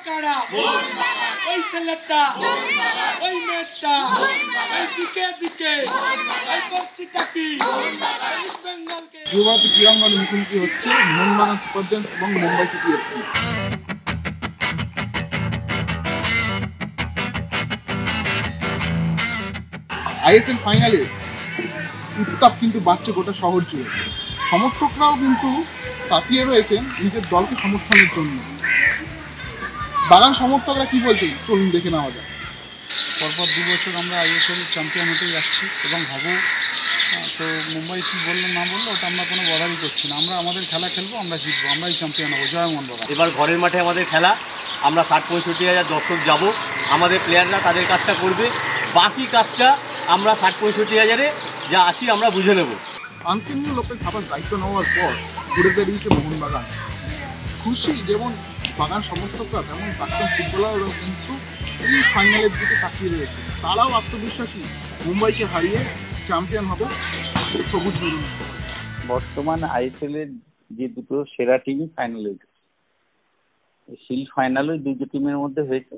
কারা ওই ছেলেটা ওই মেয়েটা ওই দিকে দিকে ওই পক্ষীটা কি বেঙ্গলকে। যুবভারতী ক্রীড়াঙ্গনে মুখোমুখি হচ্ছে মোহনবাগান সুপার জায়ান্টস এবং মুম্বাই সিটি এফসি। আইএসএল ফাইনালে উত্তাপ কিন্তু বাড়ছে গোটা শহর জুড়ে। সমর্থকরাও কিন্তু তাকিয়ে রয়েছেন নিজের দলকে সমর্থনের জন্য। বাগান সমর্থকরা কি বলছেন চলুন দেখে নেওয়া যায়। পরপর 2 বছর আমরা আইএসএল চ্যাম্পিয়ন হতে যাচ্ছি এবং হব। তো মুম্বাই কী বললো না বললো ওটা আমরা কোনো বদারই করছি না। আমরা আমাদের খেলা খেলবো, আমরা জিতবো, আমরাই চ্যাম্পিয়ন হবো। জয় মোহনবাগান। এবার ঘরের মাঠে আমাদের খেলা, আমরা 60-65 হাজার দর্শক যাব, আমাদের প্লেয়াররা তাদের কাজটা করবে, বাকি কাজটা আমরা 60-65 হাজারে যা আসি আমরা বুঝে নেব। আন্তোনিও লোপেজ হাবাস দায়িত্ব নেওয়ার পর ঘুরে দাঁড়িয়েছে মোহনবাগান। খুশি যেমন বাগান সমর্থকরা তেমন প্রাক্তন ফুটবলাররাও কিন্তু এই ফাইনালের দিকে তাকিয়ে রয়েছে। তারাও আত্মবিশ্বাসী মুম্বাইকে হারিয়ে চ্যাম্পিয়ন হবে সবুজ মেরুন। বর্তমান আইএসএল-এর যে দুটো সেরা টিমই ফাইনালে উঠেছে, শিল্ড ফাইনালও দুটো টিমের মধ্যে হয়েছে।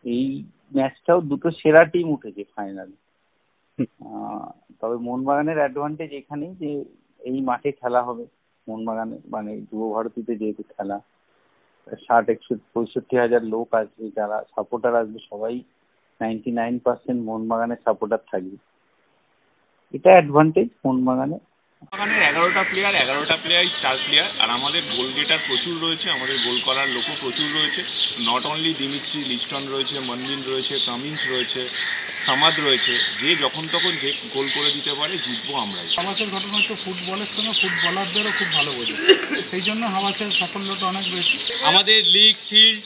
এই ম্যাচটাও দুটো সেরা টিম উঠেছে ফাইনালে। তবে মোহনবাগানের অ্যাডভান্টেজ এখানেই যে এই মাঠে খেলা হবে। মোহনবাগানে মানে যুবভারতীতে যেহেতু খেলা, 60-65 হাজার লোক আসবে, যারা সাপোর্টার আসবে সবাই 99% মোহনবাগানের সাপোর্টার থাকবে। এটা অ্যাডভান্টেজ মোহনবাগানে। মোহনবাগানের 11টা প্লেয়ার স্টার প্লেয়ার, আর আমাদের গোল গেটার প্রচুর রয়েছে, আমাদের গোল করার লোকও প্রচুর রয়েছে। নট অনলি দিমিত্রি, লিস্টন রয়েছে, মনবিন রয়েছে, কামিন্স রয়েছে, সামাদ রয়েছে। যে যখন তখন যে গোল করে দিতে পারে, জিতবো আমরাই। হাওয়াসের ঘটনা হচ্ছে ফুটবলের সঙ্গে ফুটবলারদেরও খুব ভালো বোঝে, সেই জন্য হাওয়াসের সাফল্যটা অনেক বেশি। আমাদের লিগ শিল্ড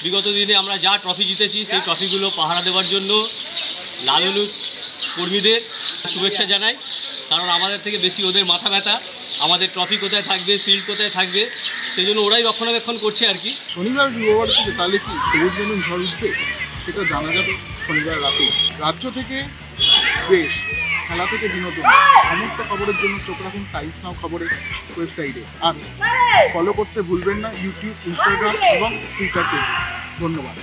বিগত দিনে আমরা যা ট্রফি জিতেছি সেই ট্রফিগুলো পাহারা দেওয়ার জন্য লাল হলুদ কর্মীদের শুভেচ্ছা জানাই, কারণ আমাদের থেকে বেশি ওদের মাথা ব্যথা। আমাদের ট্রফি কোথায় থাকবে, শিল্ড কোথায় থাকবে, সেই জন্য ওরাই রক্ষণাবেক্ষণ করছে আর কি। শনিবার যুবভারতীতে তাহলে কি সবুজ মেরুন ঝড় উঠবে সেটা জানা যাবে শনিবার রাতে। রাজ্য থেকে দেশ, খেলা থেকে বিনোদন, সমস্ত খবরের জন্য চোখ রাখুন টাইমস নাও খবরের ওয়েবসাইটে। আর ফলো করতে ভুলবেন না ইউটিউব, ইনস্টাগ্রাম এবং টুইটার পেজে। ধন্যবাদ।